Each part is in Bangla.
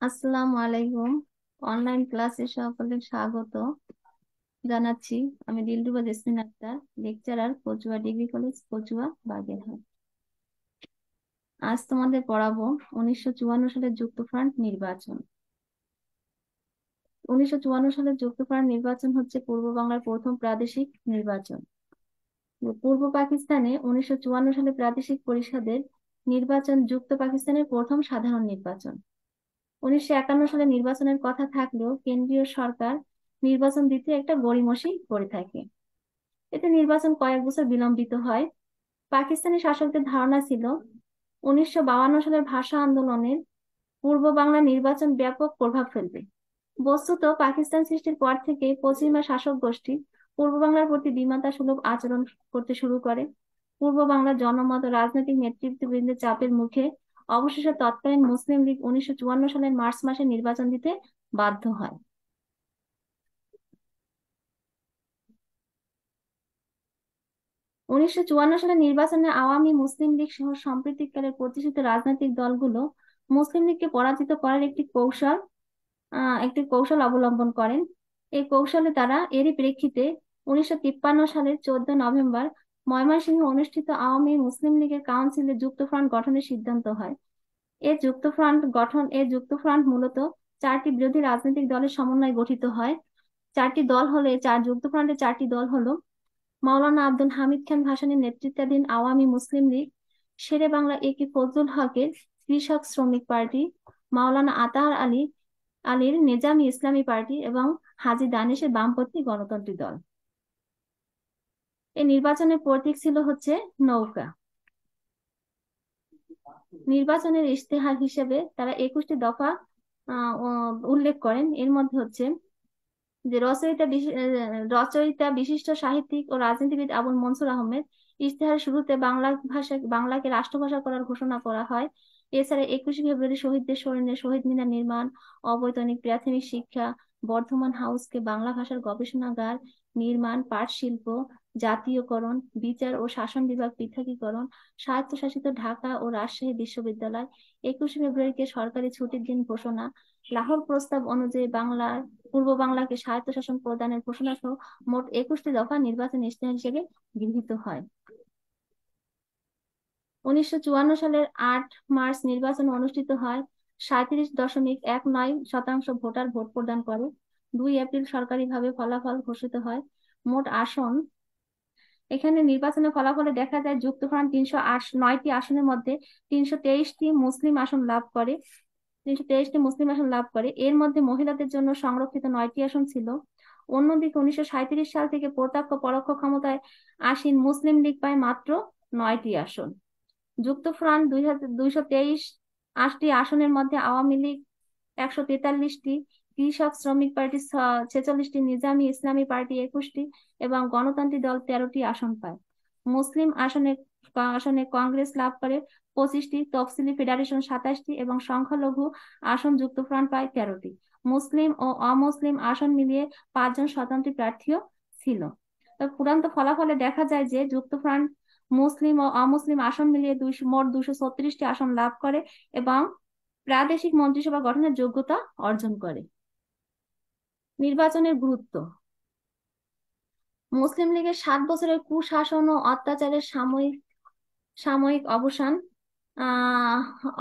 আসসালামু আলাইকুম। অনলাইন ক্লাসে সকলকে স্বাগত জানাচ্ছি। আমি Dilruba Jesmin Akter, lecturer, Kachua degree college, Kachua, Bagerhat. আজ তোমাদের পড়াবো 1954 সালের যুক্তফ্রন্ট নির্বাচন। 1954 সালের যুক্তফ্রন্ট নির্বাচন হচ্ছে পূর্ব বাংলার প্রথম প্রাদেশিক নির্বাচন। পূর্ব পাকিস্তানে 1954 সালে প্রাদেশিক পরিষদের নির্বাচন যুক্ত পাকিস্তানের প্রথম সাধারণ নির্বাচন। 1951 সালে নির্বাচনের কথা থাকলেও কেন্দ্রীয় সরকার নির্বাচন দিতে একটা গড়িমসি করে থাকে। এতে নির্বাচন কয়েক বছর বিলম্বিত হয়। পাকিস্তানি শাসকদের ধারণা ছিল 1952 সালের ভাষা আন্দোলনের পূর্ব বাংলা নির্বাচন ব্যাপক প্রভাব ফেলবে। বস্তুত পাকিস্তান সৃষ্টির পর থেকে পশ্চিমা শাসক গোষ্ঠী পূর্ব বাংলার প্রতি বিমাতা সুলভ আচরণ করতে শুরু করে। পূর্ব বাংলার জনমত ও রাজনৈতিক নেতৃত্ববৃন্দের চাপের মুখে অবশেষে তৎকালীন মুসলিম লীগ 1954 সালের মার্চ মাসে নির্বাচন দিতে বাধ্য হয়। 1954 সালের নির্বাচনে আওয়ামী মুসলিম লীগ সহ সাম্প্রতিককালের প্রতিষ্ঠিত রাজনৈতিক দলগুলো মুসলিম লীগকে পরাজিত করার একটি কৌশল অবলম্বন করেন। এই কৌশলে তারা এরই প্রেক্ষিতে 1953 সালের 14 নভেম্বর ময়মনসিংহে অনুষ্ঠিত আওয়ামী মুসলিম লীগের কাউন্সিলে যুক্তফ্রন্ট গঠনের সিদ্ধান্ত হয়। এই যুক্তফ্রন্ট মূলত চারটি বিরোধী রাজনৈতিক দলের সমন্বয়ে গঠিত হয়। যুক্তফ্রন্টের চারটি দল হলো মাওলানা আব্দুল হামিদ খান ভাসানীর নেতৃত্বাধীন আওয়ামী মুসলিম লীগ, শেরে বাংলা এ কে ফজলুল হকের কৃষক শ্রমিক পার্টি, মাওলানা আতাহার আলীর নেজামি ইসলামী পার্টি এবং হাজী দানেশের বামপন্থী গণতন্ত্রী দল। এই নির্বাচনের প্রতীক ছিল হচ্ছে নৌকা। নির্বাচনের ইশতেহার হিসেবে তারা 21টি দফা উল্লেখ করেন। এর মধ্যে হচ্ছে যে রচয়িতা বিশিষ্ট সাহিত্যিক ও রাজনীতিবিদ আবুল মনসুর আহমেদ। ইশতেহারের শুরুতে বাংলাকে রাষ্ট্রভাষা করার ঘোষণা করা হয়। এছাড়া 21শে ফেব্রুয়ারি শহীদদের স্মরণে শহীদ মিনার নির্মাণ, অবৈতনিক প্রাথমিক শিক্ষা, বর্ধমান হাউসকে বাংলা ভাষার গবেষণাগার নির্মাণ, পাট শিল্প জাতীয়করণ, বিচার ও শাসন বিভাগ পৃথকীকরণ, স্বায়ত্তশাসিত ঢাকা ও রাজশাহী বিশ্ববিদ্যালয়, 21শে ফেব্রুয়ারিকে সরকারি ছুটির দিন ঘোষণা, লাহোর প্রস্তাব অনুযায়ী পূর্ব বাংলাকে স্বায়ত্তশাসন প্রদানের ঘোষণা সহ মোট 21টি দফা নির্বাচন ইশতেহার হিসেবে গৃহীত হয়। 1954 সালের 8 মার্চ নির্বাচন অনুষ্ঠিত হয়। 37.19% ভোটার ভোট প্রদান করে। 2 এপ্রিল সরকারিভাবে ফলাফল ঘোষিত হয়। মোট আসন, এখানে নির্বাচনের ফলাফলে দেখা যায় যুক্তফ্রন্ট 309টি আসনের মধ্যে 323টি মুসলিম আসন লাভ করে। 323টি মুসলিম আসন লাভ করে। এর মধ্যে মহিলাদের জন্য সংরক্ষিত 9টি আসন ছিল। অন্যদিকে 1937 সাল থেকে প্রত্যক্ষ পরোক্ষ ক্ষমতায় আসীন মুসলিম লীগ পায় মাত্র 9টি আসন। যুক্তফ্রন্ট 223টি আসনের মধ্যে আওয়ামী লীগ 143টি, কৃষক শ্রমিক পার্টি 46টি, নিজামী ইসলামী পার্টি 21টি এবং গণতান্ত্রিক দল 13টি আসন পায়। মুসলিম আসনে আসনে কংগ্রেস লাভ করে 25টি, তফসিলি ফেডারেশন 27টি এবং সংখ্যালঘু আসন যুক্তফ্রন্ট পায় 13টি। মুসলিম ও অমুসলিম আসন মিলিয়ে 5 জন স্বতন্ত্র প্রার্থীও ছিল। চূড়ান্ত ফলাফলে দেখা যায় যে যুক্তফ্রন্ট মুসলিম ও অমুসলিম আসন মিলিয়ে মোট 236টি আসন লাভ করে এবং প্রাদেশিক মন্ত্রিসভা গঠনের যোগ্যতা অর্জন করে। নির্বাচনের গুরুত্ব, মুসলিম লীগের 7 বছরের কুশাসন ও অত্যাচারের সাময়িক সাময়িক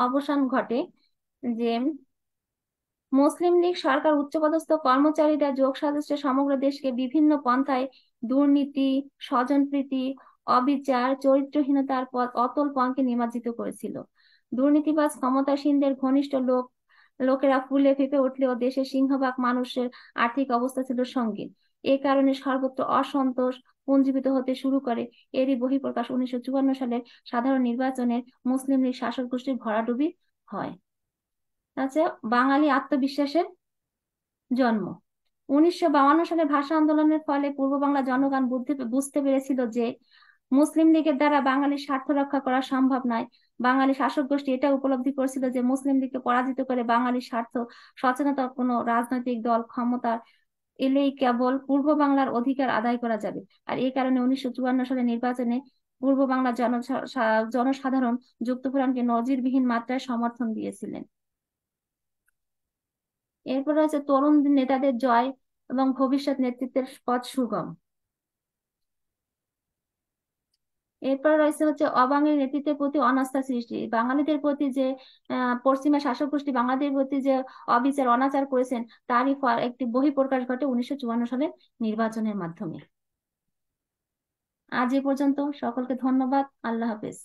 অবসান ঘটে। যে মুসলিম লীগ সরকার উচ্চপদস্থ কর্মচারীরা যোগ সাজসে সমগ্র দেশকে বিভিন্ন পন্থায় দুর্নীতি, স্বজনপ্রীতি, অবিচার, চরিত্রহীনতার অতল পঙ্কে নিমজ্জিত করেছিল। দুর্নীতিবাজ ক্ষমতাসীনদের ঘনিষ্ঠ লোকেরা ফুলে ফেঁপে উঠলেও দেশের সিংহভাগ মানুষের আর্থিক অবস্থা ছিল সঙ্গীন। এ কারণে সর্বত্র অসন্তোষ পুঞ্জীভূত হতে শুরু করে। এরই বহিঃপ্রকাশ 1954 সালের সাধারণ নির্বাচনের মুসলিম লীগ শাসক গোষ্ঠীর ভরাডুবি হয়। আচ্ছা, বাঙালি আত্মবিশ্বাসের জন্ম। 1952 সালে ভাষা আন্দোলনের ফলে পূর্ব বাংলা জনগণ বুঝতে পেরেছিল যে মুসলিম লীগের দ্বারা বাঙালির স্বার্থ রক্ষা করা সম্ভব নয়। বাঙালি শাসক গোষ্ঠী এটা উপলব্ধি করেছিল যে মুসলিম লীগকে পরাজিত করে বাঙালির স্বার্থ সচেতনতা কোনো রাজনৈতিক দল ক্ষমতা এলেই কেবল পূর্ব বাংলার অধিকার আদায় করা যাবে। আর এই কারণে 1954 সালের নির্বাচনে পূর্ব বাংলার জনসাধারণ যুক্তফ্রন্টকে নজিরবিহীন মাত্রায় সমর্থন দিয়েছিলেন। এরপর হচ্ছে তরুণ নেতাদের জয় এবং ভবিষ্যৎ নেতৃত্বের পথ সুগম। এরপর রয়েছে হচ্ছে অবাঙালি নেতৃত্বের প্রতি অনাস্থা সৃষ্টি, বাঙালিদের প্রতি যে পশ্চিমা শাসক গোষ্ঠী বাঙালিদের প্রতি যে অবিচার অনাচার করেছেন তারই একটি বহিঃপ্রকাশ ঘটে 1954 সালের নির্বাচনের মাধ্যমে। আজ এ পর্যন্ত, সকলকে ধন্যবাদ, আল্লাহ হাফেজ।